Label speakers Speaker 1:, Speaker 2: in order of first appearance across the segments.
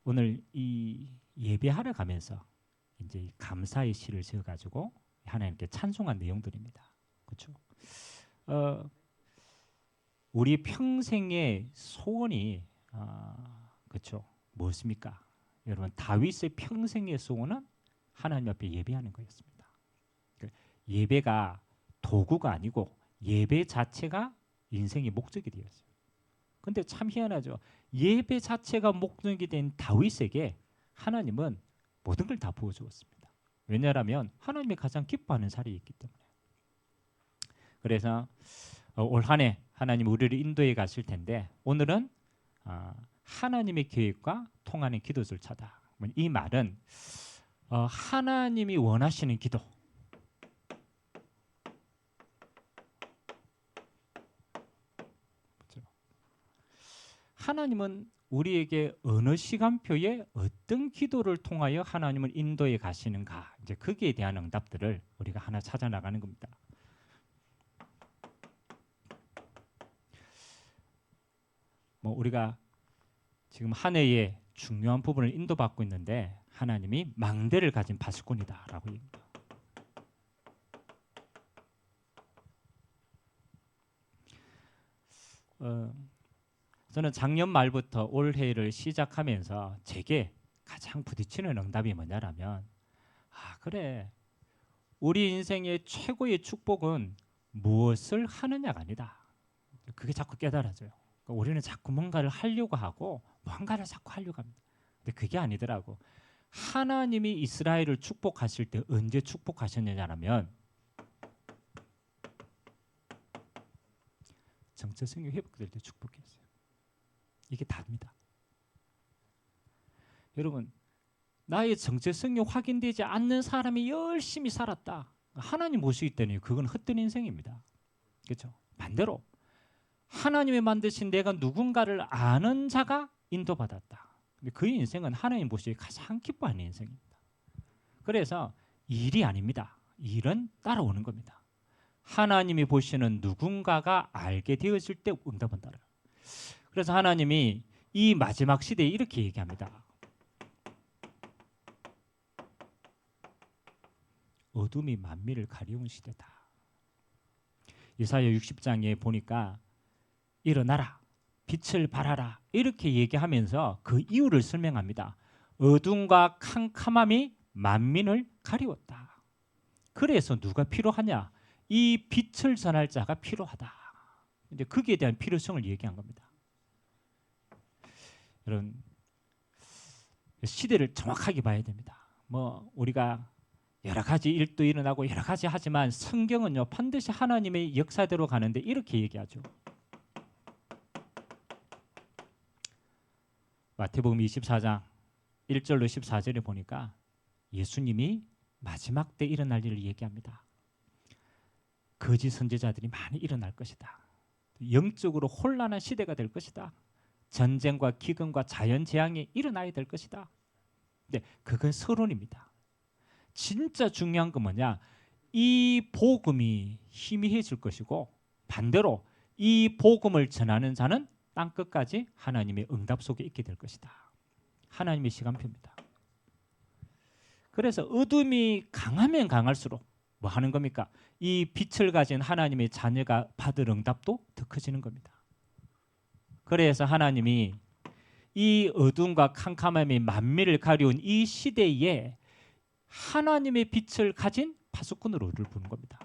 Speaker 1: 오늘 이 예배하러 가면서 이제 감사의 시를 지어가지고 하나님께 찬송한 내용들입니다. 그렇죠? 우리 평생의 소원이 그렇죠? 무엇입니까? 여러분 다윗의 평생의 소원은 하나님 앞에 예배하는 거였습니다. 예배가 도구가 아니고 예배 자체가 인생의 목적이 되었어요. 근데 참 희한하죠. 예배 자체가 목적이 된 다윗에게 하나님은 모든 걸 다 부어주었습니다. 왜냐하면 하나님이 가장 기뻐하는 자리였기 때문에. 그래서 올 한 해 하나님 우리를 인도해 가실 텐데 오늘은 하나님의 계획과 통하는 기도조차다. 이 말은 하나님이 원하시는 기도, 하나님은 우리에게 어느 시간표에 어떤 기도를 통하여 하나님을 인도해 가시는가, 이제 거기에 대한 응답들을 우리가 하나 찾아 나가는 겁니다. 우리가 지금 한 해에 중요한 부분을 인도받고 있는데 하나님이 망대를 가진 파수꾼이다라고 얘기합니다. 저는 작년 말부터 올해를 시작하면서 제게 가장 부딪히는 응답이 뭐냐라면 그래, 우리 인생의 최고의 축복은 무엇을 하느냐가 아니다. 그게 자꾸 깨달아져요. 그러니까 우리는 자꾸 뭔가를 하려고 하고 뭔가를 자꾸 하려고 합니다. 근데 그게 아니더라고. 하나님이 이스라엘을 축복하실 때 언제 축복하셨느냐라면 정체성이 회복될 때 축복했어요. 이게 답니다. 여러분, 나의 정체성이 확인되지 않는 사람이 열심히 살았다. 하나님 모시기 때문에 그건 헛된 인생입니다. 그렇죠? 반대로 하나님이 만드신 내가 누군가를 아는 자가 인도받았다. 근데 그 인생은 하나님 보시기에 가장 기뻐하는 인생입니다. 그래서 일이 아닙니다. 일은 따라오는 겁니다. 하나님이 보시는 누군가가 알게 되었을 때 응답은 따라요. 그래서 하나님이 이 마지막 시대에 이렇게 얘기합니다. 어둠이 만민을 가리운 시대다. 이사야 60장에 보니까 일어나라, 빛을 발하라 이렇게 얘기하면서 그 이유를 설명합니다. 어둠과 캄캄함이 만민을 가리웠다. 그래서 누가 필요하냐? 이 빛을 전할 자가 필요하다. 이제 거기에 대한 필요성을 얘기한 겁니다. 여러분, 시대를 정확하게 봐야 됩니다. 우리가 여러 가지 일도 일어나고 여러 가지 하지만 성경은요 반드시 하나님의 역사대로 가는데 이렇게 얘기하죠. 마태복음 24장 1절로 14절에 보니까 예수님이 마지막 때 일어날 일을 얘기합니다. 거짓 선지자들이 많이 일어날 것이다. 영적으로 혼란한 시대가 될 것이다. 전쟁과 기근과 자연재앙이 일어나야 될 것이다. 근데 그건 서론입니다. 진짜 중요한 건 뭐냐? 이 복음이 희미해질 것이고 반대로 이 복음을 전하는 자는 땅끝까지 하나님의 응답 속에 있게 될 것이다. 하나님의 시간표입니다. 그래서 어둠이 강하면 강할수록 뭐 하는 겁니까? 이 빛을 가진 하나님의 자녀가 받을 응답도 더 커지는 겁니다. 그래서 하나님이 이 어둠과 캄캄함이 만민을 가려운 이 시대에 하나님의 빛을 가진 파수꾼으로 우리를 부르는 겁니다.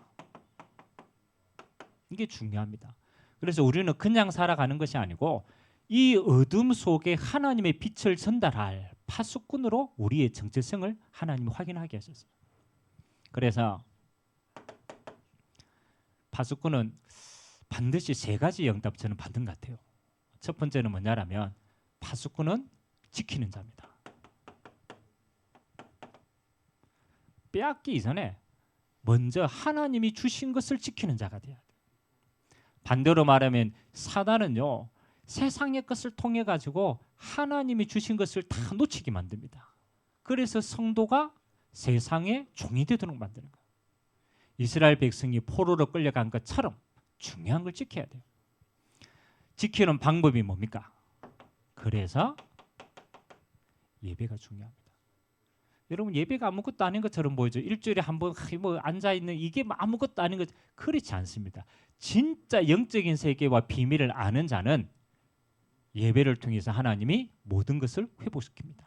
Speaker 1: 이게 중요합니다. 그래서 우리는 그냥 살아가는 것이 아니고 이 어둠 속에 하나님의 빛을 전달할 파수꾼으로 우리의 정체성을 하나님이 확인하게 하셨어요. 그래서 파수꾼은 반드시 세 가지 응답 저는 받은 것 같아요. 첫 번째는 뭐냐라면 파수꾼은 지키는 자입니다. 빼앗기 이전에 먼저 하나님이 주신 것을 지키는 자가 돼야 돼요. 반대로 말하면 사단은요 세상의 것을 통해 가지고 하나님이 주신 것을 다 놓치게 만듭니다. 그래서 성도가 세상의 종이 되도록 만드는 거예요. 이스라엘 백성이 포로로 끌려간 것처럼 중요한 걸 지켜야 돼요. 지키는 방법이 뭡니까? 그래서 예배가 중요합니다. 여러분 예배가 아무것도 아닌 것처럼 보이죠. 일주일에 한 번 뭐 앉아 있는 이게 뭐 아무것도 아닌 것 그렇지 않습니다. 진짜 영적인 세계와 비밀을 아는 자는 예배를 통해서 하나님이 모든 것을 회복시킵니다.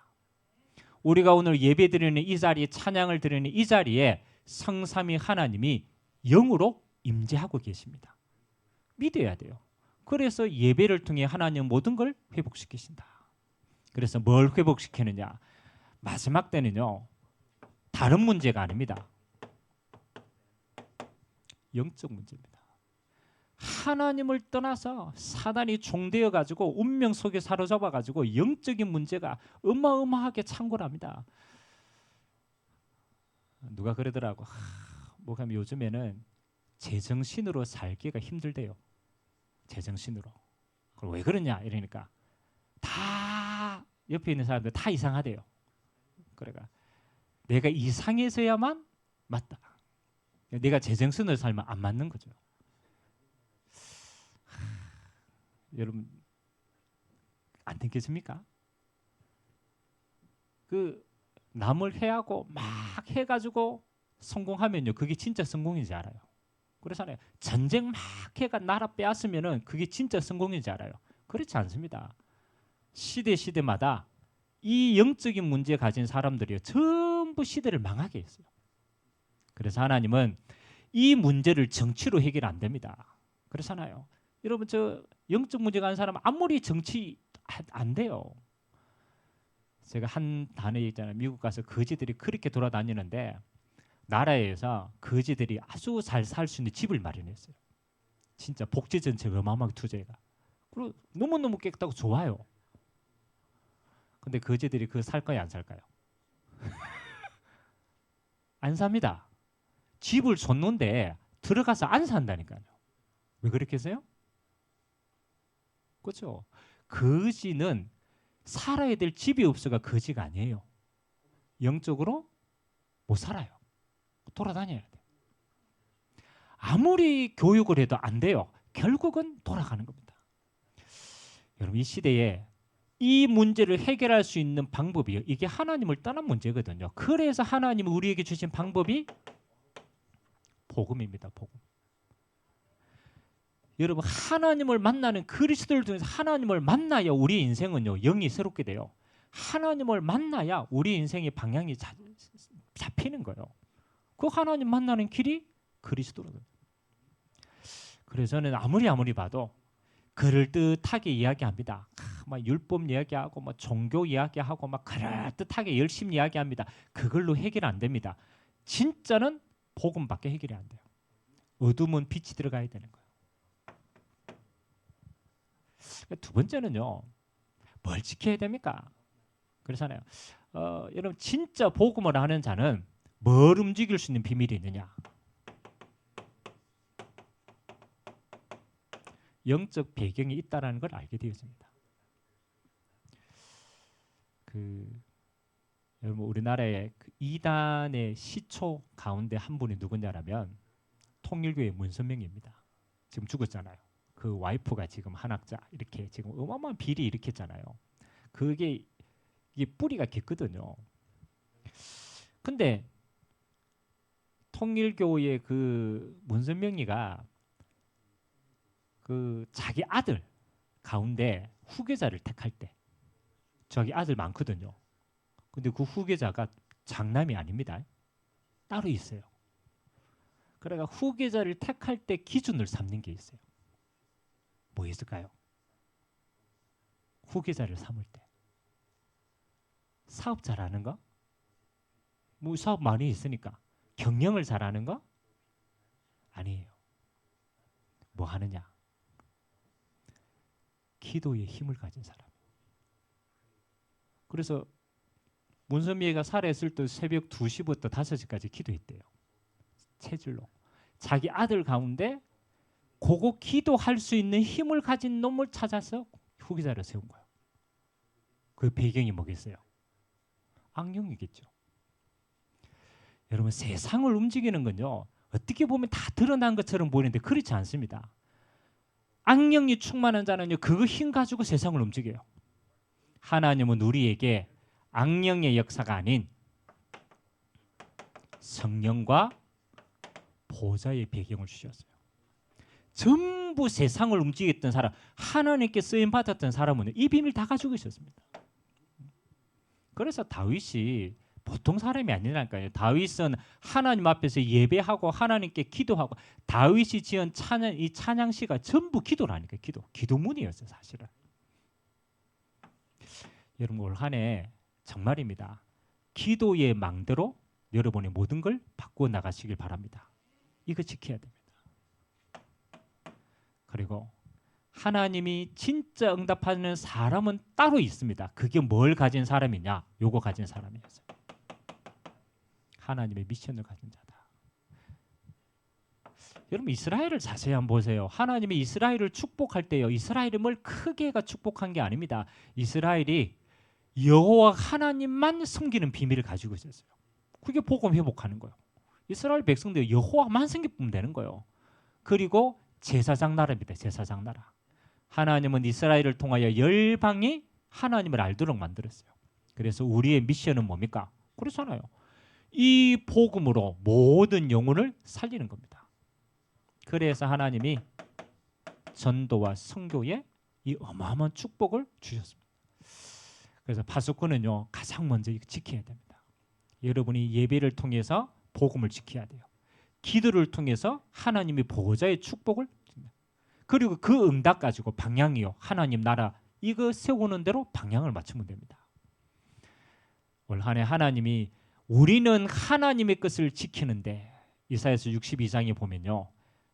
Speaker 1: 우리가 오늘 예배드리는 이 자리에 찬양을 드리는 이 자리에 성삼위 하나님이 영으로 임재하고 계십니다. 믿어야 돼요. 그래서 예배를 통해 하나님은 모든 걸 회복시키신다. 그래서 뭘 회복시키느냐? 마지막 때는요. 다른 문제가 아닙니다. 영적 문제입니다. 하나님을 떠나서 사단이 종되어 가지고 운명 속에 사로잡아 가지고 영적인 문제가 어마어마하게 창궐합니다. 누가 그러더라고. 뭐가 요즘에는 제정신으로 살기가 힘들대요. 제정신으로. 그걸 왜 그러냐 이러니까 다 옆에 있는 사람들 다 이상하대요. 그러니까 내가 이상해서야만 맞다. 내가 제정신으로 살면 안 맞는 거죠. 여러분 안 느껴집니까? 그 남을 해하고 막 해가지고 성공하면요 그게 진짜 성공인지 알아요. 그렇잖아요. 전쟁 막 해가 나라 빼앗으면은 그게 진짜 성공인지 알아요. 그렇지 않습니다. 시대마다 이 영적인 문제 가진 사람들이요 전부 시대를 망하게 했어요. 그래서 하나님은 이 문제를 정치로 해결 안 됩니다. 그렇잖아요. 여러분 저 영적 문제 가진 사람 아무리 정치 안 돼요. 제가 한 단어에 있잖아요. 미국 가서 거지들이 그렇게 돌아다니는데 나라에서 거지들이 아주 잘 살 수 있는 집을 마련했어요. 진짜 복지 정책 어마어마하게 투자해가. 그리고 너무너무 깨끗하고 좋아요. 근데 거지들이 그거 살까요 안 살까요? 안 삽니다. 집을 줬는데 들어가서 안 산다니까요. 왜 그렇게 했어요? 그렇죠. 거지는 살아야 될 집이 없어가 거지가 아니에요. 영적으로 못 살아요. 돌아다녀야 돼. 아무리 교육을 해도 안 돼요. 결국은 돌아가는 겁니다. 여러분 이 시대에 이 문제를 해결할 수 있는 방법이요. 이게 하나님을 떠난 문제거든요. 그래서 하나님이 우리에게 주신 방법이 복음입니다. 복음. 여러분 하나님을 만나는 그리스도를 통해서 하나님을 만나야 우리 인생은요 영이 새롭게 돼요. 하나님을 만나야 우리 인생의 방향이 잡히는 거예요. 그 하나님 만나는 길이 그리스도거든요. 그래서 저는 아무리 봐도 그럴듯하게 이야기합니다. 막 율법 이야기하고 막 종교 이야기하고 막 그럴듯하게 열심히 이야기합니다. 그걸로 해결 안 됩니다. 진짜는 복음밖에 해결이 안 돼요. 어둠은 빛이 들어가야 되는 거예요. 두 번째는요. 뭘 지켜야 됩니까? 그렇잖아요. 여러분 진짜 복음을 하는 자는 뭘 움직일 수 있는 비밀이 있느냐? 영적 배경이 있다라는 걸 알게 되었습니다. 여러분 우리나라의 그 이단의 시초 가운데 한 분이 누구냐라면 통일교의 문선명입니다. 지금 죽었잖아요. 그 와이프가 지금 한학자 이렇게 지금 어마어마한 비리 일으켰잖아요. 그게 이게 뿌리가 깊거든요. 근데 통일교의 그 문선명이가 그 자기 아들 가운데 후계자를 택할 때 자기 아들 많거든요. 근데 그 후계자가 장남이 아닙니다. 따로 있어요. 그러니까 후계자를 택할 때 기준을 삼는 게 있어요. 뭐 있을까요? 후계자를 삼을 때 사업 잘하는 거? 뭐 사업 많이 있으니까 경영을 잘하는 거? 아니에요. 뭐 하느냐? 기도에 힘을 가진 사람. 그래서 문선미애가 살아있을 때 새벽 2시부터 5시까지 기도했대요. 체질로. 자기 아들 가운데 그거 기도할 수 있는 힘을 가진 놈을 찾아서 후계자를 세운 거예요. 그 배경이 뭐겠어요? 악령이겠죠. 여러분 세상을 움직이는 건요. 어떻게 보면 다 드러난 것처럼 보이는데 그렇지 않습니다. 악령이 충만한 자는요. 그거 힘 가지고 세상을 움직여요. 하나님은 우리에게 악령의 역사가 아닌 성령과 보좌의 배경을 주셨어요. 전부 세상을 움직였던 사람, 하나님께 쓰임 받았던 사람은 이 비밀 다 가지고 있었습니다. 그래서 다윗이 보통 사람이 아니라니까요. 다윗은 하나님 앞에서 예배하고 하나님께 기도하고, 다윗이 지은 찬양, 이 찬양시가 전부 기도라니까요. 기도문이었어요, 사실은. 여러분, 올 한 해 정말입니다. 기도의 망대로 여러분의 모든 걸 바꾸어 나가시길 바랍니다. 이거 지켜야 됩니다. 그리고 하나님이 진짜 응답하는 사람은 따로 있습니다. 그게 뭘 가진 사람이냐? 요거 가진 사람이었어요. 하나님의 미션을 가진 자다. 여러분, 이스라엘을 자세히 한번 보세요. 하나님이 이스라엘을 축복할 때요, 이스라엘이 뭘 크게가 축복한 게 아닙니다. 이스라엘이 여호와 하나님만 섬기는 비밀을 가지고 있었어요. 그게 복음 회복하는 거예요. 이스라엘 백성들 여호와만 섬기면 되는 거예요. 그리고 제사장 나라입니다. 제사장 나라. 하나님은 이스라엘을 통하여 열방이 하나님을 알도록 만들었어요. 그래서 우리의 미션은 뭡니까? 그렇잖아요. 이 복음으로 모든 영혼을 살리는 겁니다. 그래서 하나님이 전도와 선교에 이 어마어마한 축복을 주셨습니다. 그래서 파수꾼은요, 가장 먼저 이거 지켜야 됩니다. 여러분이 예배를 통해서 복음을 지켜야 돼요. 기도를 통해서 하나님이 보호자의 축복을, 그리고 그 응답 가지고 방향이요, 하나님 나라 이거 세우는 대로 방향을 맞추면 됩니다. 올 한 해 하나님이, 우리는 하나님의 것을 지키는데, 이사야서 62장에 보면요,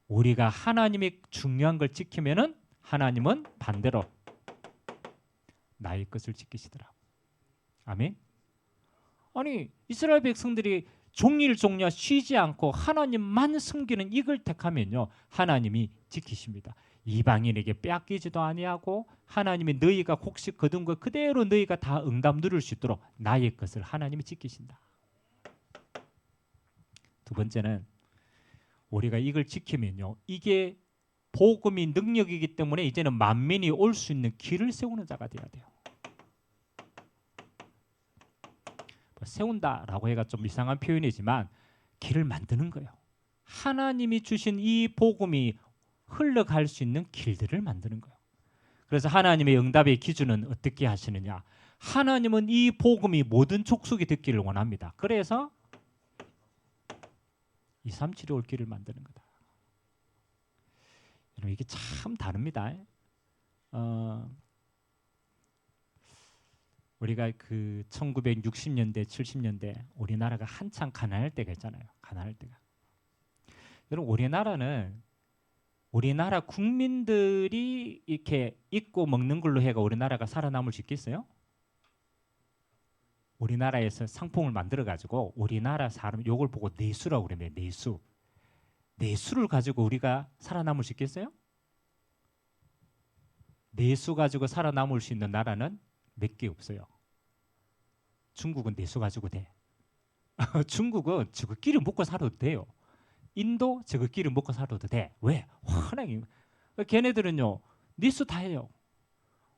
Speaker 1: 우리가 하나님의 중요한 걸 지키면은 하나님은 반대로 나의 것을 지키시더라. 아멘. 아니, 이스라엘 백성들이 종일종야 쉬지 않고 하나님만 섬기는 이걸 택하면요, 하나님이 지키십니다. 이방인에게 빼앗기지도 아니하고, 하나님이 너희가 혹시 거둔 것 그대로 너희가 다 응답 누릴 수 있도록 나의 것을 하나님이 지키신다. 두 번째는, 우리가 이걸 지키면요, 이게 복음이 능력이기 때문에 이제는 만민이 올 수 있는 길을 세우는 자가 되어야 돼요. 세운다라고 해가 좀 이상한 표현이지만 길을 만드는 거예요. 하나님이 주신 이 복음이 흘러갈 수 있는 길들을 만드는 거예요. 그래서 하나님의 응답의 기준은 어떻게 하시느냐? 하나님은 이 복음이 모든 족속이 듣기를 원합니다. 그래서 237이 올 길을 만드는 거다. 여러분, 이게 참 다릅니다. 우리가 그 1960년대, 70년대 우리나라가 한창 가난할 때가 있잖아요. 가난할 때가. 여러분, 우리나라 국민들이 이렇게 입고 먹는 걸로 해가 우리나라가 살아남을 수 있겠어요? 우리나라에서 상품을 만들어 가지고 우리나라 사람 요걸 보고 내수라고 그러네요. 내수. 내수를 가지고 우리가 살아남을 수 있겠어요? 내수 가지고 살아남을 수 있는 나라는 몇 개 없어요. 중국은 내수 가지고 돼. 중국은 저거끼리 먹고 살아도 돼요. 인도 저거끼리 먹고 살아도 돼. 왜? 워낙에 걔네들은요, 내수 다 해요.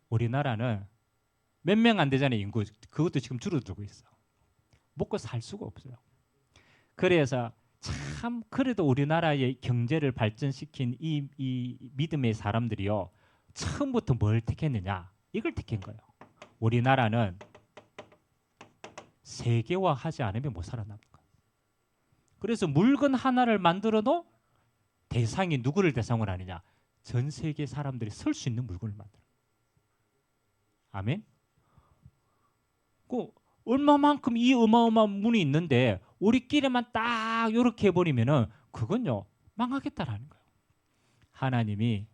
Speaker 1: 우리나라는 몇 명 안 되잖아요, 인구. 그것도 지금 줄어들고 있어. 먹고 살 수가 없어요. 그래서 참 그래도 우리나라의 경제를 발전시킨 이 믿음의 사람들이요, 처음부터 뭘 택했느냐? 이걸 택한 거예요. 우리나라는 세계화하지 않으면 못 살아남는 거예요. 그래서 물건 하나를 만들어도 대상이 누구를 대상으로 하느냐? 전 세계 사람들이 설 수 있는 물건을 만들어요. 아멘. 그 얼마만큼 이 어마어마한 문이 있는데 우리끼리만 딱 이렇게 해버리면은 그건요, 망하겠다라는 거예요. 하나님이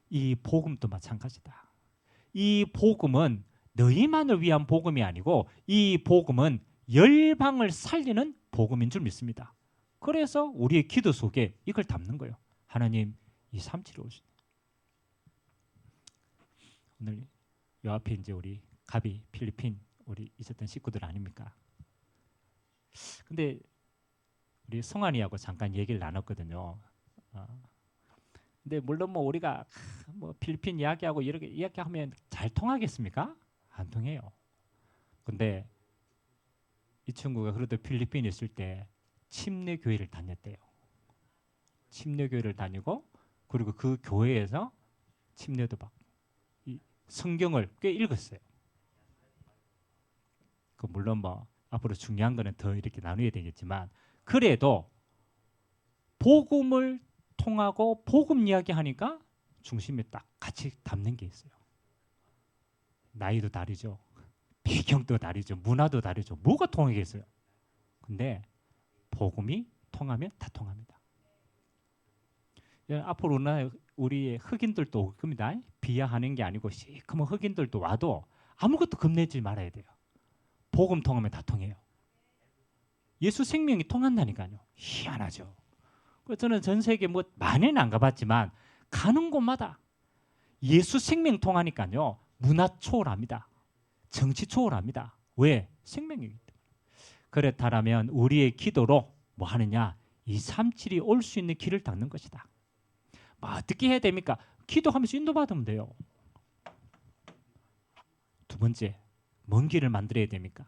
Speaker 1: 이 복음도 마찬가지다. 이 복음은 너희만을 위한 복음이 아니고 이 복음은 열방을 살리는 복음인 줄 믿습니다. 그래서 우리의 기도 속에 이걸 담는 거예요. 하나님, 이 375 오시네. 오늘 요 앞에 이제 우리 가비 필리핀 우리 있었던 식구들 아닙니까? 근데 우리 성환이하고 잠깐 얘기를 나눴거든요. 근데 물론 뭐 우리가 뭐 필리핀 이야기하고 이렇게 이야기하면 잘 통하겠습니까? 안 통해요. 근데 이 친구가 그래도 필리핀에 있을 때 침례 교회를 다녔대요. 침례 교회를 다니고 그리고 그 교회에서 침례도 받고 이 성경을 꽤 읽었어요. 그 물론 뭐 앞으로 중요한 거는 더 이렇게 나누어야 되겠지만 그래도 복음을 통하고 복음 이야기하니까 중심에 딱 같이 담는 게 있어요. 나이도 다르죠. 배경도 다르죠. 문화도 다르죠. 뭐가 통하겠어요? 근데 복음이 통하면 다 통합니다. 앞으로 우리 흑인들도 올 겁니다. 비하하는 게 아니고 시커먼 흑인들도 와도 아무것도 겁내지 말아야 돼요. 복음 통하면 다 통해요. 예수 생명이 통한다니까요. 희한하죠. 그래서 저는 전 세계 뭐 많이는 안 가봤지만 가는 곳마다 예수 생명 통하니까요. 문화 초월합니다. 정치 초월합니다. 왜? 생명이기 때문에. 그렇다면 우리의 기도로 뭐 하느냐? 237이 올 수 있는 길을 닦는 것이다. 뭐 어떻게 해야 됩니까? 기도하면서 인도받으면 돼요. 두 번째, 뭔 길을 만들어야 됩니까?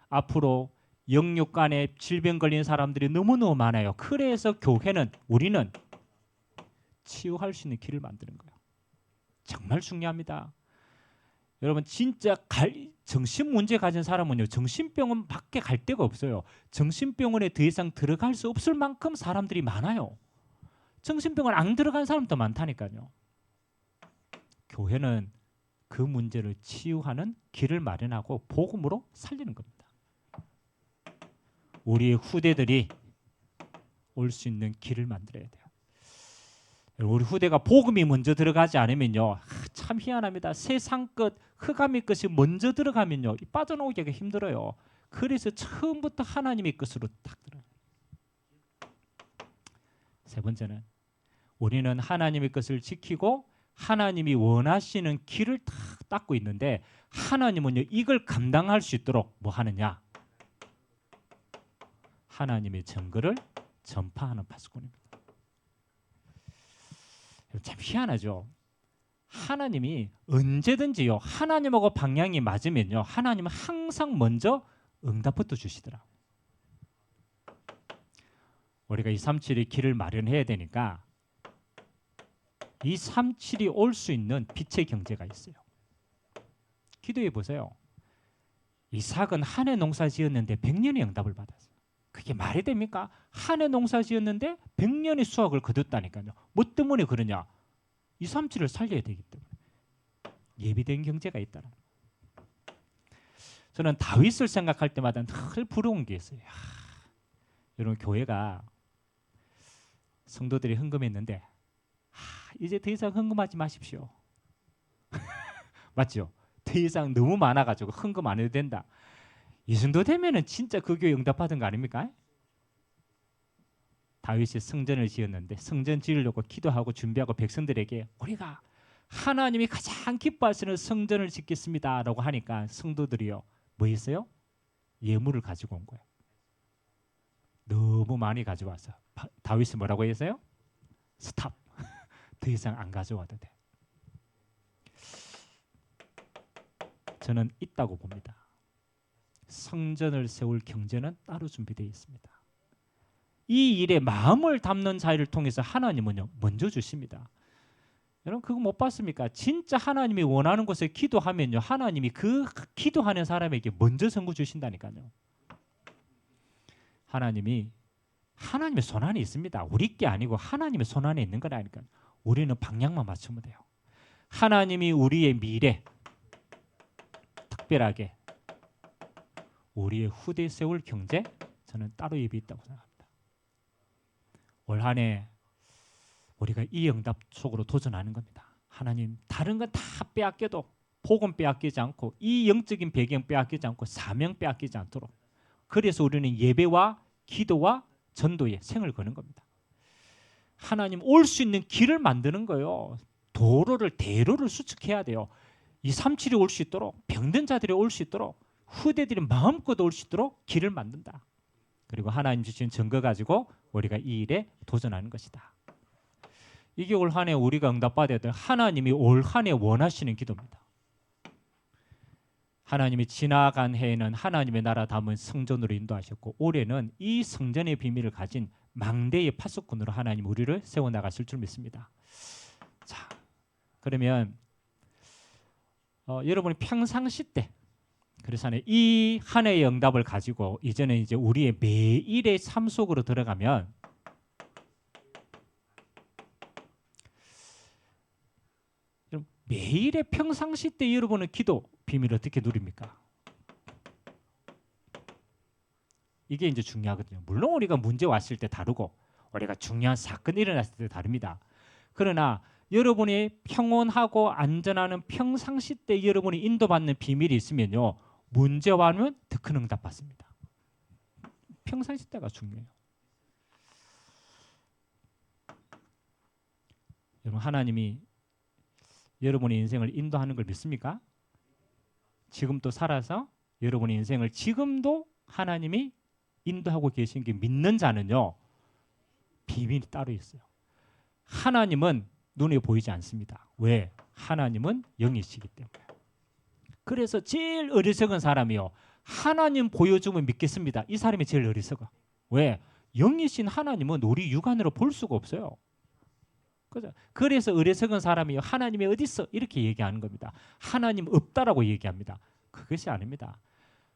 Speaker 1: 앞으로 영육간에 질병 걸린 사람들이 너무너무 많아요. 그래서 교회는 우리는 치유할 수 있는 길을 만드는 거예요. 정말 중요합니다. 여러분 진짜 정신 문제 가진 사람은요. 정신병원 밖에 갈 데가 없어요. 정신병원에 더 이상 들어갈 수 없을 만큼 사람들이 많아요. 정신병원 안 들어간 사람도 많다니까요. 교회는 그 문제를 치유하는 길을 마련하고 복음으로 살리는 겁니다. 우리의 후대들이 올 수 있는 길을 만들어야 돼요. 우리 후대가 복음이 먼저 들어가지 않으면요. 참 희한합니다. 세상 것, 흑암의 것이 먼저 들어가면요. 빠져나오기가 힘들어요. 그래서 처음부터 하나님의 것으로 딱 들어요. 세 번째는 우리는 하나님의 것을 지키고 하나님이 원하시는 길을 딱 닦고 있는데 하나님은요. 이걸 감당할 수 있도록 뭐 하느냐? 하나님의 증거를 전파하는 파수꾼입니다. 참 희한하죠. 하나님이 언제든지요. 하나님하고 방향이 맞으면요. 하나님은 항상 먼저 응답부터 주시더라. 우리가 237의 길을 마련해야 되니까 237이 올 수 있는 빛의 경제가 있어요. 기도해 보세요. 이삭은 한 해 농사 지었는데 100년의 응답을 받았어요. 그게 말이 됩니까? 한 해 농사 지었는데 100년의 수확을 거뒀다니까요. 뭐 때문에 그러냐? 237을 살려야 되기 때문에. 예비된 경제가 있다는 거예요. 저는 다윗을 생각할 때마다 늘 부러운 게 있어요. 여러분 교회가 성도들이 헌금했는데 이제 더 이상 헌금하지 마십시오. 맞죠? 더 이상 너무 많아가지고 헌금 안 해도 된다. 이 정도 되면은 진짜 그 교회 응답받은 거 아닙니까? 다윗이 성전을 지었는데 성전 지으려고 기도하고 준비하고 백성들에게 우리가 하나님이 가장 기뻐하시는 성전을 짓겠습니다라고 하니까 성도들이요 뭐 했어요? 예물을 가지고 온 거예요. 너무 많이 가져와서 다윗이 뭐라고 했어요? 스탑. 더 이상 안 가져와도 돼. 저는 있다고 봅니다. 성전을 세울 경제는 따로 준비되어 있습니다. 이 일에 마음을 담는 자를 통해서 하나님은요 먼저 주십니다. 여러분 그거 못 봤습니까? 진짜 하나님이 원하는 곳에 기도하면요 하나님이 그 기도하는 사람에게 먼저 선거 주신다니까요. 하나님의 손안에 있습니다. 우리 게 아니고 하나님의 손안에 있는 거라니까요. 우리는 방향만 맞추면 돼요. 하나님이 우리의 미래 특별하게 우리의 후대 세울 경제 저는 따로 예비했다고 생각합니다. 올 한 해 우리가 이 응답 속으로 도전하는 겁니다. 하나님 다른 건 다 빼앗겨도 복음 빼앗기지 않고 이 영적인 배경 빼앗기지 않고 사명 빼앗기지 않도록 그래서 우리는 예배와 기도와 전도에 생을 거는 겁니다. 하나님 올 수 있는 길을 만드는 거예요. 대로를 수축해야 돼요. 237이 올 수 있도록 병든 자들이 올 수 있도록 후대들이 마음껏 올 수 있도록 길을 만든다. 그리고 하나님 주신 증거 가지고 우리가 이 일에 도전하는 것이다. 이게 올 한 해 우리가 응답받아야 될 하나님이 올 한 해 원하시는 기도입니다. 하나님이 지나간 해에는 하나님의 나라 담은 성전으로 인도하셨고 올해는 이 성전의 비밀을 가진 망대의 파수꾼으로 하나님 우리를 세워나가실 줄 믿습니다. 자, 그러면 여러분이 평상시 때 그래서 이 한 해의 응답을 가지고 이제는 이제 우리의 매일의 삶 속으로 들어가면 매일의 평상시 때 여러분은 기도 비밀을 어떻게 누립니까? 이게 이제 중요하거든요. 물론 우리가 문제 왔을 때 다르고 우리가 중요한 사건이 일어났을 때 다릅니다. 그러나 여러분이 평온하고 안전한 평상시 때 여러분이 인도받는 비밀이 있으면요. 문제 와면 더 큰 응답 받습니다. 평상시 때가 중요해요. 여러분 하나님이 여러분의 인생을 인도하는 걸 믿습니까? 지금도 살아서 여러분의 인생을 지금도 하나님이 인도하고 계신 게 믿는 자는요. 비밀이 따로 있어요. 하나님은 눈에 보이지 않습니다. 왜? 하나님은 영이시기 때문에. 그래서 제일 어리석은 사람이요. 하나님 보여주면 믿겠습니다. 이 사람이 제일 어리석어. 왜? 영이신 하나님은 우리 육안으로 볼 수가 없어요. 그래서 어리석은 사람이 하나님이 어디 있어? 이렇게 얘기하는 겁니다. 하나님 없다라고 얘기합니다. 그것이 아닙니다.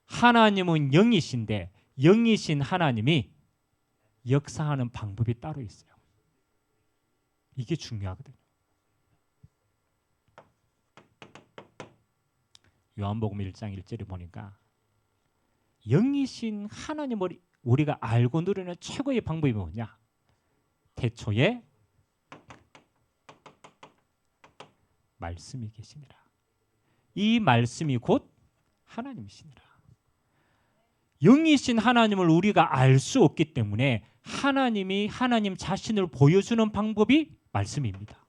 Speaker 1: 하나님은 영이신데 영이신 하나님이 역사하는 방법이 따로 있어요. 이게 중요하거든요. 요한복음 1장 1절에 보니까 영이신 하나님을 우리가 알고 누리는 최고의 방법이 뭐냐? 태초에 말씀이 계시니라. 이 말씀이 곧 하나님이시니라. 영이신 하나님을 우리가 알 수 없기 때문에 하나님이 하나님 자신을 보여주는 방법이 말씀입니다.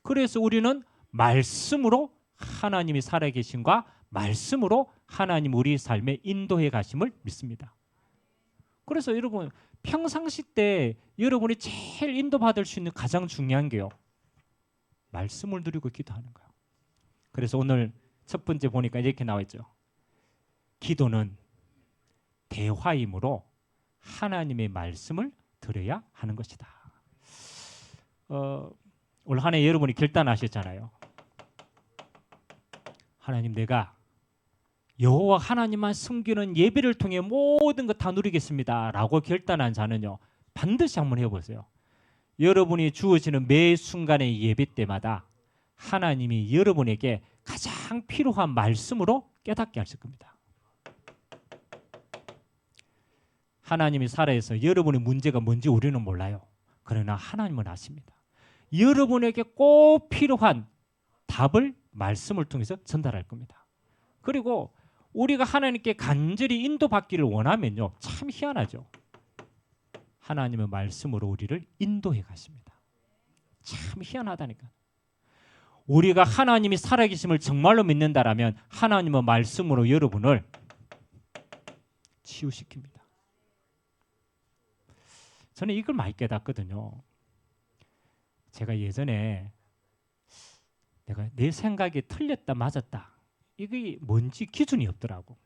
Speaker 1: 그래서 우리는 말씀으로 하나님이 살아계신과 말씀으로 하나님 우리 삶에 인도해 가심을 믿습니다. 그래서 여러분 평상시 때 여러분이 제일 인도받을 수 있는 가장 중요한 게요. 말씀을 누리고 기도하는 거예요. 그래서 오늘 첫 번째 보니까 이렇게 나와 있죠. 기도는 대화이므로 하나님의 말씀을 들어야 하는 것이다. 올 한 해 여러분이 결단하셨잖아요. 하나님 내가 여호와 하나님만 섬기는 예배를 통해 모든 것 다 누리겠습니다 라고 결단한 자는요. 반드시 한번 해보세요. 여러분이 주어지는 매 순간의 예배 때마다 하나님이 여러분에게 가장 필요한 말씀으로 깨닫게 하실 겁니다. 하나님이 살아서 여러분의 문제가 뭔지 우리는 몰라요. 그러나 하나님은 아십니다. 여러분에게 꼭 필요한 답을 말씀을 통해서 전달할 겁니다. 그리고 우리가 하나님께 간절히 인도받기를 원하면요. 참 희한하죠. 하나님의 말씀으로 우리를 인도해 가십니다. 참 희한하다니까. 우리가 하나님이 살아계심을 정말로 믿는다라면 하나님의 말씀으로 여러분을 치유시킵니다. 저는 이걸 많이 깨닫거든요. 제가 예전에 내가 내 생각이 틀렸다 맞았다 이게 뭔지 기준이 없더라고.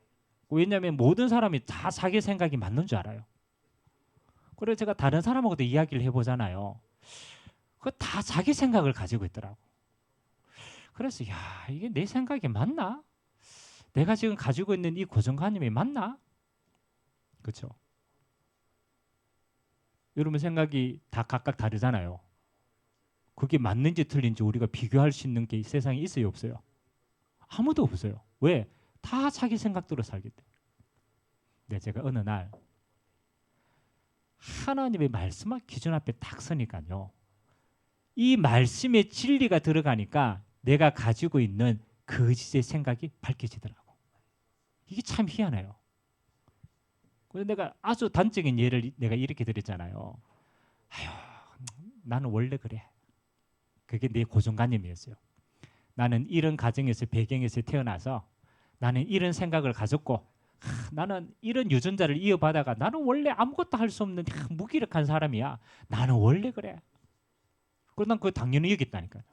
Speaker 1: 왜냐하면 모든 사람이 다 자기 생각이 맞는 줄 알아요. 그래서 제가 다른 사람하고도 이야기를 해보잖아요. 그거 다 자기 생각을 가지고 있더라고. 그래서 야 이게 내 생각이 맞나? 내가 지금 가지고 있는 이 고정관념이 맞나? 그렇죠? 여러분 생각이 다 각각 다르잖아요. 그게 맞는지 틀린지 우리가 비교할 수 있는 게 세상에 있어요 없어요? 아무도 없어요. 왜? 다 자기 생각대로 살기 때문에. 근데 제가 어느 날 하나님의 말씀만 기준 앞에 딱 서니까요. 이 말씀의 진리가 들어가니까 내가 가지고 있는 거짓의 생각이 밝혀지더라고. 이게 참 희한해요. 그래서 내가 아주 단적인 예를 내가 이렇게 드렸잖아요. 아유, 나는 원래 그래. 그게 내 고정관념이었어요. 나는 이런 가정에서 배경에서 태어나서 나는 이런 생각을 가졌고 나는 이런 유전자를 이어받아가 나는 원래 아무것도 할 수 없는 무기력한 사람이야. 나는 원래 그래. 그래서 난 그거 당연히 여겼다니까요.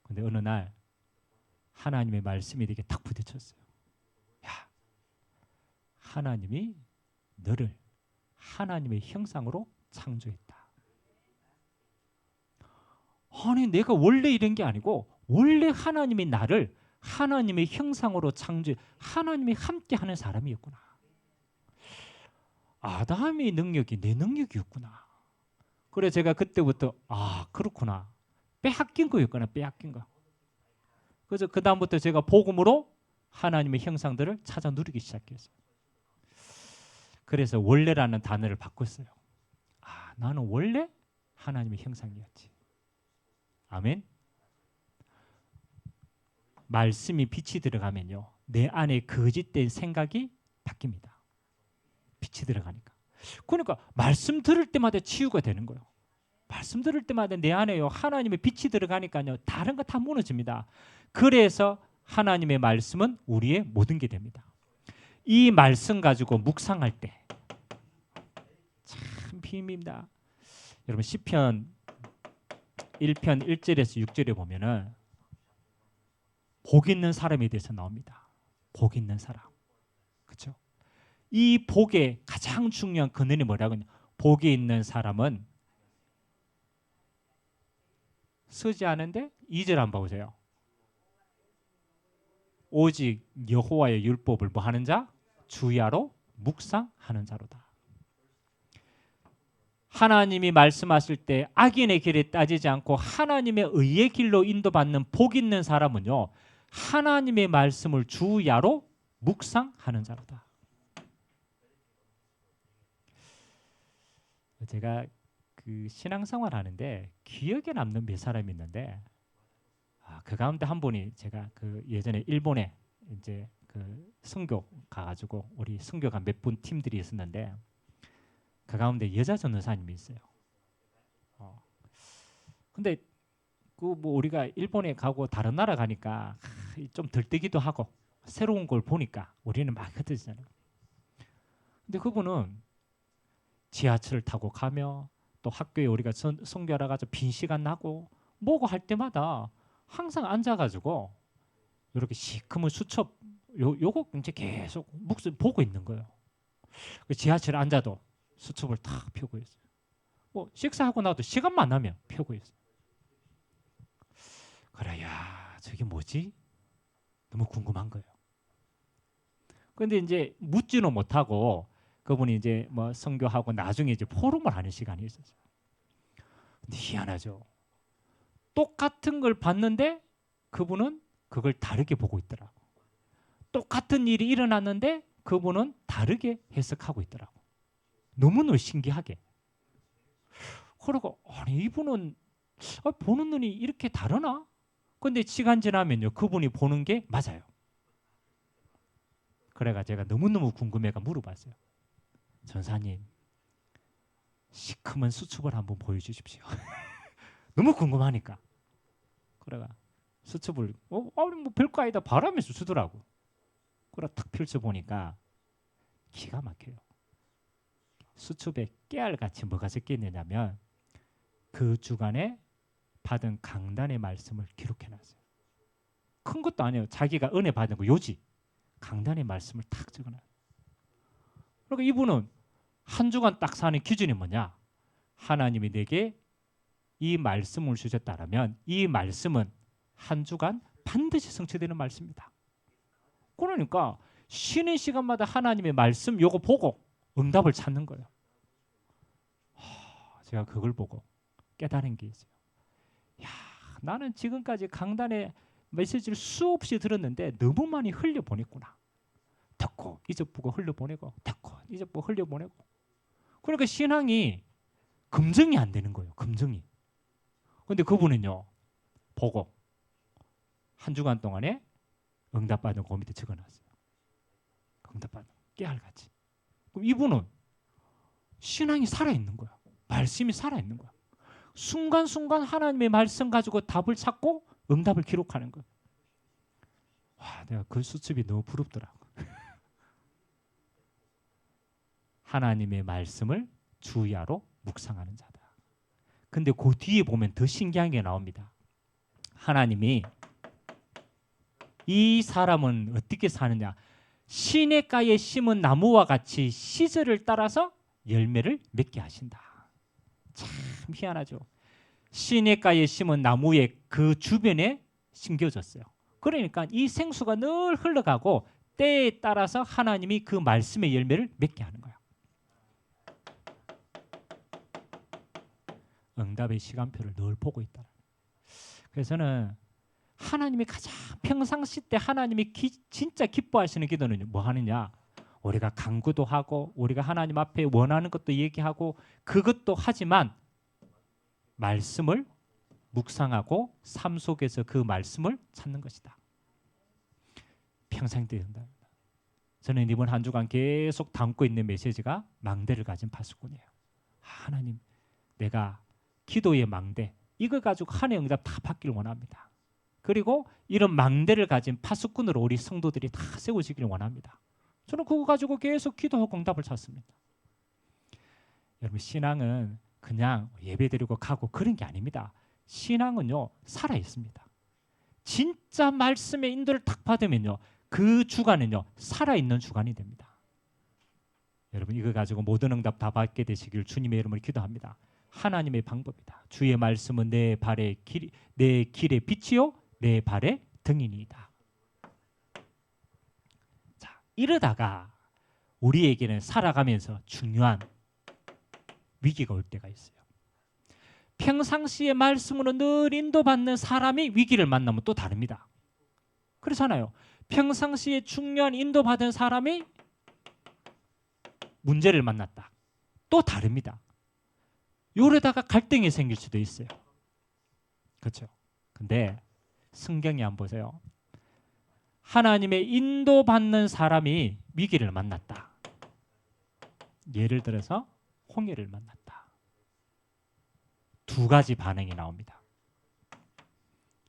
Speaker 1: 근데 어느 날 하나님의 말씀이 내게 탁 부딪혔어요. 야, 하나님이 너를 하나님의 형상으로 창조했다. 아니 내가 원래 이런 게 아니고 원래 하나님이 나를 하나님의 형상으로 창조해 하나님이 함께하는 사람이었구나. 아담의 능력이 내 능력이었구나. 그래 제가 그때부터 아 그렇구나. 빼앗긴 거였구나. 빼앗긴 거. 그래서 그 다음부터 제가 복음으로 하나님의 형상들을 찾아 누리기 시작했어요. 그래서 원래라는 단어를 바꿨어요. 아 나는 원래 하나님의 형상이었지. 아멘. 말씀이 빛이 들어가면요 내 안에 거짓된 생각이 바뀝니다. 빛이 들어가니까. 그러니까 말씀 들을 때마다 치유가 되는 거예요. 말씀 들을 때마다 내 안에요 하나님의 빛이 들어가니까요 다른 거 다 무너집니다. 그래서 하나님의 말씀은 우리의 모든 게 됩니다. 이 말씀 가지고 묵상할 때 참 비밀입니다. 여러분 시편 1편 1절에서 6절에 보면은 복 있는 사람에 대해서 나옵니다. 복 있는 사람. 그렇죠? 이 복의 가장 중요한 근원이 뭐라고 하냐? 복이 있는 사람은 쓰지 않은데 2절 한번 보세요. 오직 여호와의 율법을 뭐 하는 자? 주야로 묵상하는 자로다. 하나님이 말씀하실 때 악인의 길에 따지지 않고 하나님의 의의 길로 인도받는 복 있는 사람은요. 하나님의 말씀을 주야로 묵상하는 자로다. 제가 그 신앙생활 하는데 기억에 남는 몇 사람이 있는데 그 가운데 한 분이 제가 그 예전에 일본에 이제 그 선교 가가지고 우리 선교가 몇 분 팀들이 있었는데 그 가운데 여자 전도사님이 있어요. 근데 그 뭐 우리가 일본에 가고 다른 나라 가니까 좀 들뜨기도 하고 새로운 걸 보니까 우리는 막 흩어지잖아요. 근데 그분은 지하철 타고 가며 또 학교에 우리가 선교하러 가서 빈 시간 나고 뭐고 할 때마다 항상 앉아가지고 이렇게 시커먼 수첩 요거 이제 계속 묵상 보고 있는 거예요. 지하철에 앉아도 수첩을 탁 펴고 있어요. 뭐 식사하고 나도 시간만 나면 펴고 있어요. 그래, 야 저게 뭐지? 너무 궁금한 거예요. 근데 이제 묻지는 못하고 그분이 이제 뭐 선교하고 나중에 이제 포럼을 하는 시간이 있었어요. 근데 희한하죠. 똑같은 걸 봤는데 그분은 그걸 다르게 보고 있더라고. 똑같은 일이 일어났는데 그분은 다르게 해석하고 있더라고. 너무너무 신기하게. 그러고 아니 이분은 보는 눈이 이렇게 다르나? 근데 시간 지나면요 그분이 보는 게 맞아요. 그래가 제가 너무너무 궁금해가 물어봤어요. 전사님 시커먼 수첩을 한번 보여주십시오. 너무 궁금하니까. 그래가 수첩을 아니 뭐 별거 아니다 바라면서 주더라고. 그래 탁 펼쳐 보니까 기가 막혀요. 수첩에 깨알같이 뭐가 적혀 있느냐면 그 주간에 받은 강단의 말씀을 기록해놨어요. 큰 것도 아니에요. 자기가 은혜 받은 거 요지 강단의 말씀을 탁 적어놔요. 그러니까 이분은 한 주간 딱 사는 기준이 뭐냐? 하나님이 내게 이 말씀을 주셨다라면 이 말씀은 한 주간 반드시 성취되는 말씀이다. 그러니까 쉬는 시간마다 하나님의 말씀 요거 보고 응답을 찾는 거예요. 제가 그걸 보고 깨달은 게 있어요. 야, 나는 지금까지 강단의 메시지를 수없이 들었는데 너무 많이 흘려보냈구나. 듣고 잊어보고 흘려보내고 듣고 잊어보고 흘려보내고. 그러니까 신앙이 검증이 안 되는 거예요. 검증이. 근데 그분은요. 보고 한 주간 동안에 응답받은 그 밑에 적어놨어요. 응답받은 깨알같이. 그럼 이분은 신앙이 살아있는 거야. 말씀이 살아있는 거야. 순간순간 하나님의 말씀 가지고 답을 찾고 응답을 기록하는 거야. 와, 내가 그 수첩이 너무 부럽더라고. 하나님의 말씀을 주야로 묵상하는 자다. 근데 그 뒤에 보면 더 신기한 게 나옵니다. 하나님이 이 사람은 어떻게 사느냐? 시냇가에 심은 나무와 같이 시절을 따라서 열매를 맺게 하신다. 참 희한하죠. 시냇가에 심은 나무의 그 주변에 심겨졌어요. 그러니까 이 생수가 늘 흘러가고 때에 따라서 하나님이 그 말씀의 열매를 맺게 하는 거예요. 응답의 시간표를 늘 보고 있다. 그래서 저는 하나님이 가장 평상시 때 하나님이 진짜 기뻐하시는 기도는 뭐 하느냐? 우리가 간구도 하고 우리가 하나님 앞에 원하는 것도 얘기하고 그것도 하지만 말씀을 묵상하고 삶 속에서 그 말씀을 찾는 것이다. 평생 된다. 저는 이번 한 주간 계속 담고 있는 메시지가 망대를 가진 파수꾼이에요. 하나님, 내가 기도의 망대 이걸 가지고 하나님의 응답 다 받기를 원합니다. 그리고 이런 망대를 가진 파수꾼으로 우리 성도들이 다 세우시기를 원합니다. 저는 그거 가지고 계속 기도하고 응답을 찾습니다. 여러분, 신앙은 그냥 예배드리고 가고 그런 게 아닙니다. 신앙은요, 살아 있습니다. 진짜 말씀의 인도를 딱 받으면요, 그 주간은요, 살아있는 주간이 됩니다. 여러분, 이거 가지고 모든 응답 다 받게 되시길 주님의 이름으로 기도합니다. 하나님의 방법이다. 주의 말씀은 내 길의 빛이요 내 발의 등이니이다. 자, 이러다가 우리에게는 살아가면서 중요한 위기가 올 때가 있어요. 평상시의 말씀으로 늘 인도받는 사람이 위기를 만나면 또 다릅니다. 그렇잖아요. 평상시에 중요한 인도받은 사람이 문제를 만났다. 또 다릅니다. 요러다가 갈등이 생길 수도 있어요. 그렇죠? 근데 성경에 한번 보세요. 하나님의 인도받는 사람이 위기를 만났다. 예를 들어서 홍해를 만났다. 두 가지 반응이 나옵니다.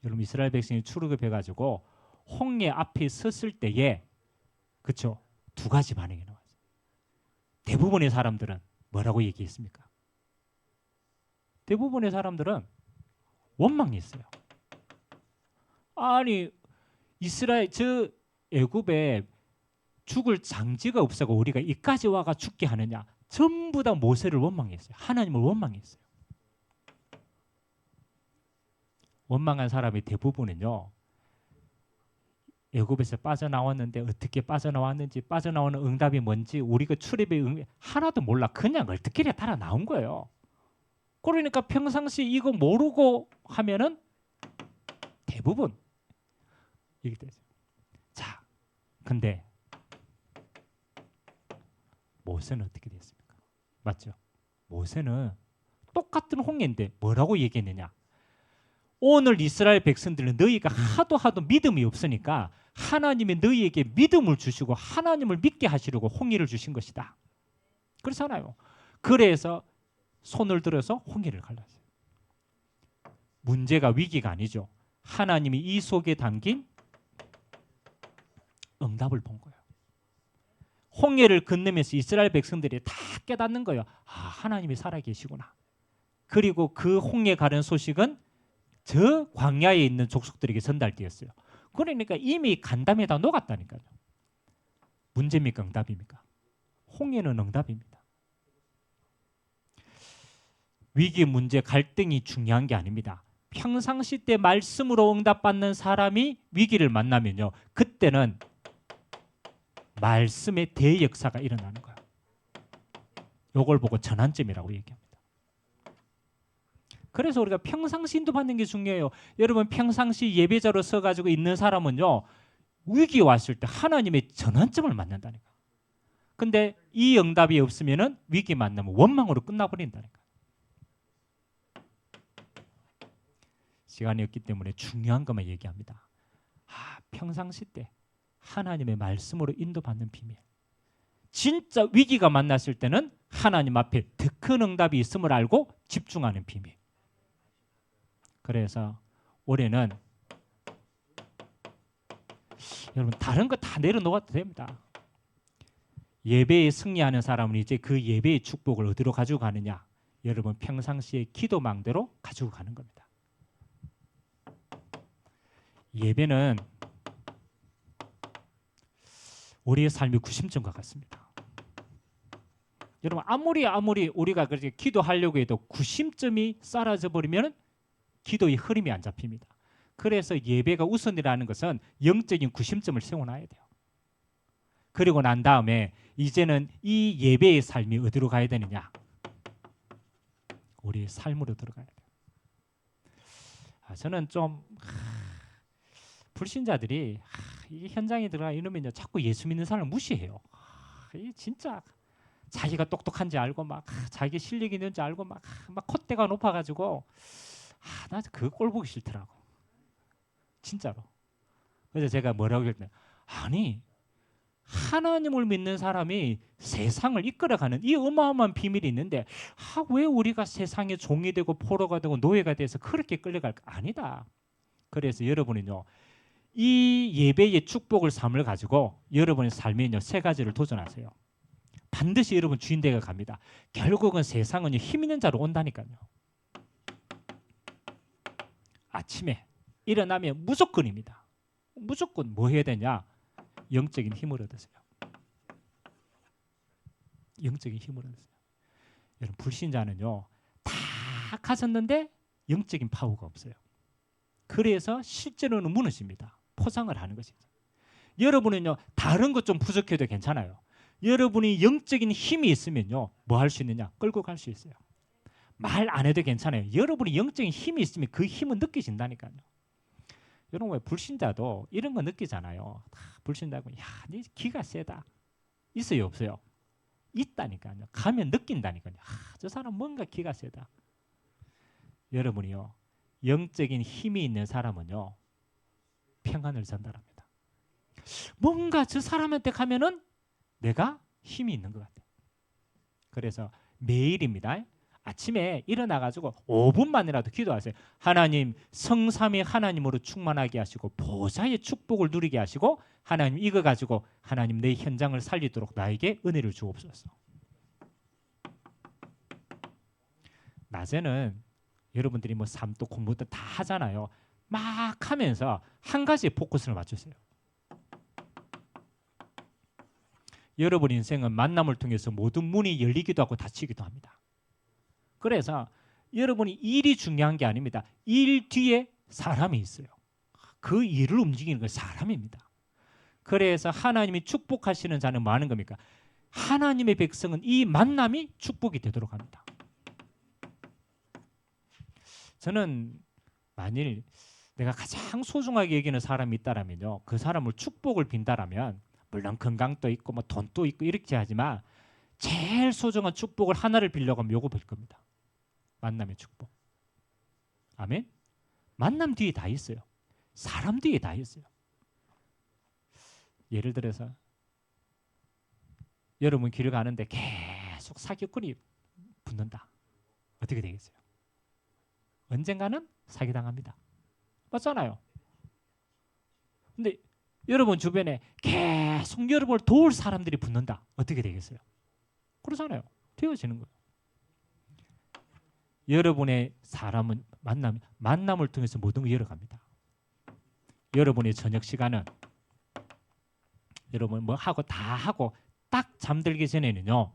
Speaker 1: 여러분, 이스라엘 백성이 출애굽해가지고 홍해 앞에 섰을 때에 그렇죠? 두 가지 반응이 나와요. 대부분의 사람들은 뭐라고 얘기했습니까? 대부분의 사람들은 원망했어요. 아니, 애굽에 죽을 장지가 없어서 우리가 이까지 와가 죽게 하느냐? 전부 다 모세를 원망했어요. 하나님을 원망했어요. 원망한 사람의 대부분은요, 애굽에서 빠져나왔는데 어떻게 빠져나왔는지, 빠져나오는 응답이 뭔지, 우리가 출애굽의 하나도 몰라. 그냥 얼떨결에 따라 나온 거예요. 그러니까 평상시 이거 모르고 하면은 대부분 이게 되죠. 자, 근데 모세는 어떻게 됐습니까? 맞죠? 모세는 똑같은 홍해인데 뭐라고 얘기했느냐? 오늘 이스라엘 백성들은 너희가 하도 믿음이 없으니까 하나님이 너희에게 믿음을 주시고 하나님을 믿게 하시려고 홍해를 주신 것이다. 그렇잖아요. 그래서 손을 들어서 홍해를 갈랐어요. 문제가 위기가 아니죠. 하나님이 이 속에 담긴 응답을 본 거예요. 홍해를 건너면서 이스라엘 백성들이 다 깨닫는 거예요. 아, 하나님이 살아계시구나. 그리고 그 홍해 가는 소식은 저 광야에 있는 족속들에게 전달되었어요. 그러니까 이미 간담에다 녹았다니까요. 문제입니까? 응답입니까? 홍해는 응답입니다. 위기, 문제, 갈등이 중요한 게 아닙니다. 평상시 때 말씀으로 응답받는 사람이 위기를 만나면요, 그때는 말씀의 대역사가 일어나는 거예요. 이걸 보고 전환점이라고 얘기합니다. 그래서 우리가 평상시 인도받는 게 중요해요. 여러분, 평상시 예배자로 서가지고 있는 사람은요, 위기 왔을 때 하나님의 전환점을 만난다니까. 근데 이 응답이 없으면은 위기 만나면 원망으로 끝나버린다니까. 시간이 없기 때문에 중요한 것만 얘기합니다. 평상시 때 하나님의 말씀으로 인도받는 비밀. 진짜 위기가 만났을 때는 하나님 앞에 더 큰 응답이 있음을 알고 집중하는 비밀. 그래서 올해는 여러분, 다른 거 다 내려놓아도 됩니다. 예배에 승리하는 사람은 이제 그 예배의 축복을 어디로 가지고 가느냐? 여러분, 평상시에 기도망대로 가지고 가는 겁니다. 예배는 우리의 삶이 구심점과 같습니다. 여러분 아무리 우리가 그렇게 기도하려고 해도 구심점이 사라져 버리면 기도의 흐름이 안 잡힙니다. 그래서 예배가 우선이라는 것은 영적인 구심점을 세워놔야 돼요. 그리고 난 다음에 이제는 이 예배의 삶이 어디로 가야 되느냐? 우리의 삶으로 들어가야 돼요. 저는 좀 불신자들이 이 현장에 들어가 이러면 자꾸 예수 믿는 사람을 무시해요. 진짜 자기가 똑똑한지 알고 막 자기 실력이 있는지 알고 막 콧대가 높아가지고 나 그 꼴 보기 싫더라고. 진짜로. 그래서 제가 뭐라고 했냐? 아니 하나님을 믿는 사람이 세상을 이끌어가는 이 어마어마한 비밀이 있는데 왜 우리가 세상의 종이 되고 포로가 되고 노예가 돼서 그렇게 끌려갈까? 아니다. 그래서 여러분은요 이 예배의 축복을 삶을 가지고 여러분의 삶에는요 세 가지를 도전하세요. 반드시 여러분 주인 되어 갑니다. 결국은 세상은 힘 있는 자로 온다니까요. 아침에 일어나면 무조건입니다. 무조건 뭐 해야 되냐? 영적인 힘을 얻으세요. 영적인 힘을 얻으세요. 여러분 불신자는요 다 가졌는데 영적인 파워가 없어요. 그래서 실제로는 무너집니다. 포상을 하는 것이죠. 여러분은요 다른 것 좀 부족해도 괜찮아요. 여러분이 영적인 힘이 있으면요 뭐 할 수 있느냐? 끌고 갈 수 있어요. 말 안 해도 괜찮아요. 여러분이 영적인 힘이 있으면 그 힘은 느끼신다니까요. 여러분 왜 불신자도 이런 거 느끼잖아요. 불신자고 네 기가 세다. 있어요 없어요? 있다니까요. 가면 느낀다니까요. 저 사람 뭔가 기가 세다. 여러분이요 영적인 힘이 있는 사람은요 평안을 전달합니다. 뭔가 저 사람한테 가면은 내가 힘이 있는 것 같아요. 그래서 매일입니다. 아침에 일어나가지고 5분만이라도 기도하세요. 하나님 성삼위 하나님으로 충만하게 하시고 보좌의 축복을 누리게 하시고 하나님 이거 가지고 하나님 내 현장을 살리도록 나에게 은혜를 주옵소서. 낮에는 여러분들이 뭐 삶도 공부도 다 하잖아요. 막 하면서 한 가지에 포커스를 맞추세요. 여러분 인생은 만남을 통해서 모든 문이 열리기도 하고 닫히기도 합니다. 그래서 여러분이 일이 중요한 게 아닙니다. 일 뒤에 사람이 있어요. 그 일을 움직이는 건 사람입니다. 그래서 하나님이 축복하시는 자는 뭐 하는 겁니까? 하나님의 백성은 이 만남이 축복이 되도록 합니다. 저는 만일 내가 가장 소중하게 여기는 사람이 있다라면요, 그 사람을 축복을 빈다라면 물론 건강도 있고 뭐 돈도 있고 이렇게 하지만 제일 소중한 축복을 하나를 빌려고 하면 요거 빌 겁니다. 만남의 축복. 아멘. 만남 뒤에 다 있어요. 사람 뒤에 다 있어요. 예를 들어서 여러분 길을 가는데 계속 사기꾼이 붙는다. 어떻게 되겠어요? 언젠가는 사기당합니다. 맞잖아요. 근데 여러분 주변에 계속 여러분을 도울 사람들이 붙는다. 어떻게 되겠어요? 그러잖아요. 되어지는 거예요. 여러분의 사람은 만남을 통해서 모든 걸 열어갑니다. 여러분의 저녁 시간은 여러분 뭐 하고 다 하고 딱 잠들기 전에는요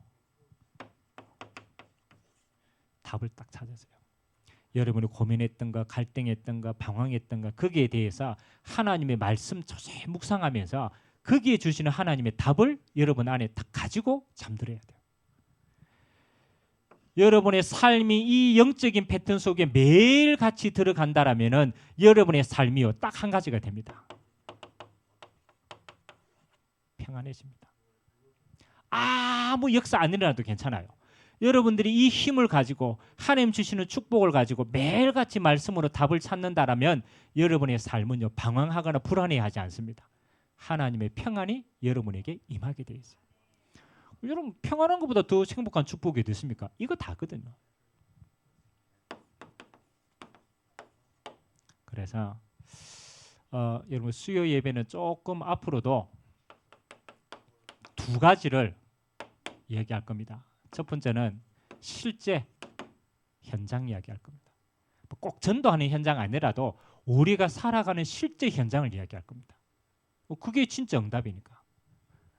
Speaker 1: 답을 딱 찾으세요. 여러분이 고민했던 거, 갈등했던 거, 방황했던 거 거기에 대해서 하나님의 말씀 자세히 묵상하면서 거기에 주시는 하나님의 답을 여러분 안에 딱 가지고 잠들어야 돼요. 여러분의 삶이 이 영적인 패턴 속에 매일 같이 들어간다라면은 여러분의 삶이요 딱 한 가지가 됩니다. 평안해집니다. 아무 역사 안 일어나도 괜찮아요. 여러분들이 이 힘을 가지고 하나님 주시는 축복을 가지고 매일같이 말씀으로 답을 찾는다라면 여러분의 삶은요 방황하거나 불안해하지 않습니다. 하나님의 평안이 여러분에게 임하게 되어 있어요. 여러분 평안한 것보다 더 행복한 축복이 어디 있습니까? 이거 다거든요. 그래서 여러분 수요 예배는 조금 앞으로도 두 가지를 이야기할 겁니다. 첫 번째는 실제 현장 이야기할 겁니다. 꼭 전도하는 현장 아니라도 우리가 살아가는 실제 현장을 이야기할 겁니다. 그게 진짜 응답이니까.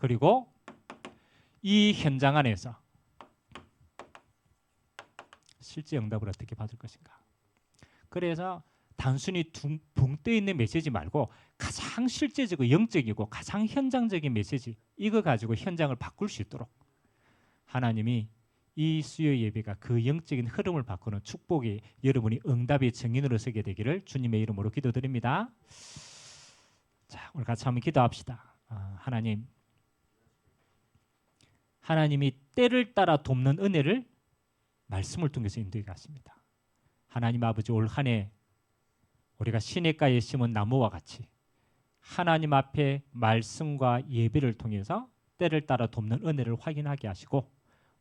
Speaker 1: 그리고 이 현장 안에서 실제 응답을 어떻게 받을 것인가. 그래서 단순히 붕 떠 있는 메시지 말고 가장 실제적이고 영적이고 가장 현장적인 메시지, 이거 가지고 현장을 바꿀 수 있도록 하나님이 이 수요 예배가 그 영적인 흐름을 바꾸는 축복이, 여러분이 응답의 증인으로 서게 되기를 주님의 이름으로 기도드립니다. 자, 오늘 같이 한번 기도합시다. 하나님이 때를 따라 돕는 은혜를 말씀을 통해서 인도해 갔습니다. 하나님 아버지, 올 한 해 우리가 시냇가에 심은 나무와 같이 하나님 앞에 말씀과 예배를 통해서 때를 따라 돕는 은혜를 확인하게 하시고,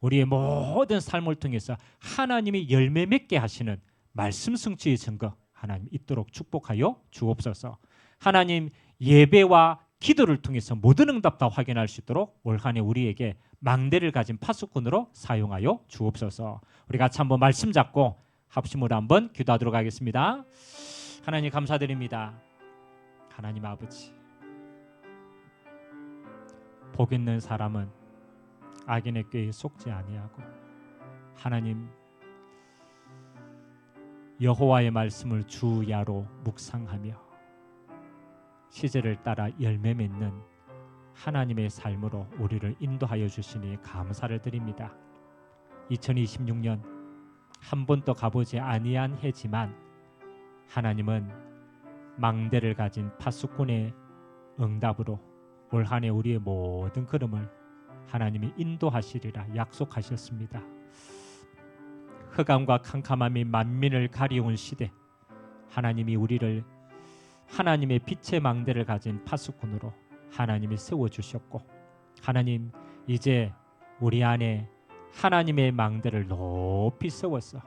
Speaker 1: 우리의 모든 삶을 통해서 하나님이 열매 맺게 하시는 말씀 성취의 증거 하나님 있도록 축복하여 주옵소서. 하나님, 예배와 기도를 통해서 모든 응답 다 확인할 수 있도록 올 한 해 우리에게 망대를 가진 파수꾼으로 사용하여 주옵소서. 우리 같이 한번 말씀 잡고 합심으로 한번 기도하도록 하겠습니다. 하나님 감사드립니다. 하나님 아버지, 복 있는 사람은 악인의 꾀에 속지 아니하고 하나님 여호와의 말씀을 주야로 묵상하며 시제를 따라 열매 맺는 하나님의 삶으로 우리를 인도하여 주시니 감사를 드립니다. 2026년 한 번도 가보지 아니한 해지만 하나님은 망대를 가진 파수꾼의 응답으로 올 한 해 우리의 모든 걸음을 하나님이 인도하시리라 약속하셨습니다. 흑암과 캄캄함이 만민을 가리운 시대, 하나님이 우리를 하나님의 빛의 망대를 가진 파수꾼으로 하나님이 세워주셨고, 하나님 이제 우리 안에 하나님의 망대를 높이 세워서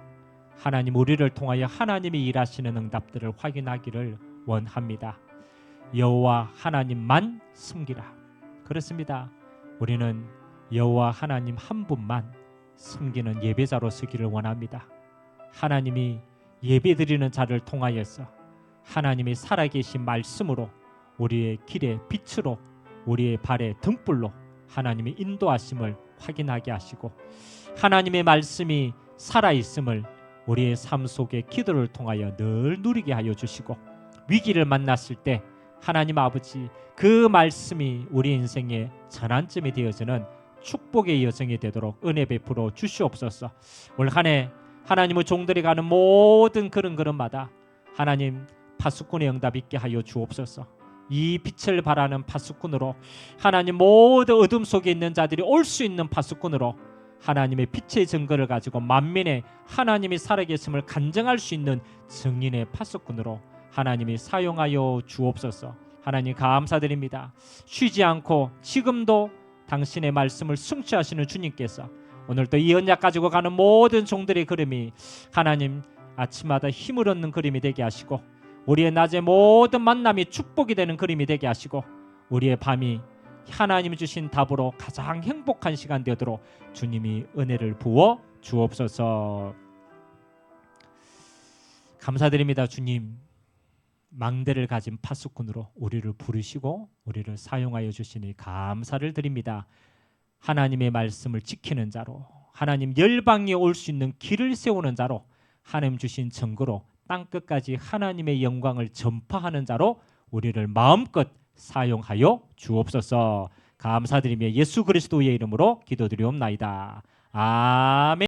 Speaker 1: 하나님 우리를 통하여 하나님이 일하시는 응답들을 확인하기를 원합니다. 여호와 하나님만 섬기라. 그렇습니다. 우리는 여호와 하나님 한 분만 섬기는 예배자로 서기를 원합니다. 하나님이 예배드리는 자를 통하여서 하나님이 살아계신 말씀으로 우리의 길의 빛으로 우리의 발의 등불로 하나님의 인도하심을 확인하게 하시고, 하나님의 말씀이 살아있음을 우리의 삶 속에 기도를 통하여 늘 누리게 하여 주시고, 위기를 만났을 때 하나님 아버지 그 말씀이 우리 인생의 전환점이 되어지는 축복의 여정이 되도록 은혜 베풀어 주시옵소서. 올 한 해 하나님의 종들이 가는 모든 그런 걸음마다 하나님 파수꾼의 응답 있게 하여 주옵소서. 이 빛을 발하는 파수꾼으로 하나님 모든 어둠 속에 있는 자들이 올 수 있는 파수꾼으로 하나님의 빛의 증거를 가지고 만민의 하나님이 살아계심을 간증할 수 있는 증인의 파수꾼으로 하나님이 사용하여 주옵소서. 하나님 감사드립니다. 쉬지 않고 지금도 당신의 말씀을 성취하시는 주님께서 오늘도 이 언약 가지고 가는 모든 종들의 걸음이 하나님 아침마다 힘을 얻는 걸음이 되게 하시고, 우리의 낮의 모든 만남이 축복이 되는 걸음이 되게 하시고, 우리의 밤이 하나님이 주신 답으로 가장 행복한 시간 되도록 주님이 은혜를 부어 주옵소서. 감사드립니다. 주님, 망대를 가진 파수꾼으로 우리를 부르시고 우리를 사용하여 주시니 감사를 드립니다. 하나님의 말씀을 지키는 자로, 하나님 열방에 올 수 있는 길을 세우는 자로, 하나님 주신 증거로 땅끝까지 하나님의 영광을 전파하는 자로 우리를 마음껏 사용하여 주옵소서. 감사드리며 예수 그리스도의 이름으로 기도드리옵나이다. 아멘.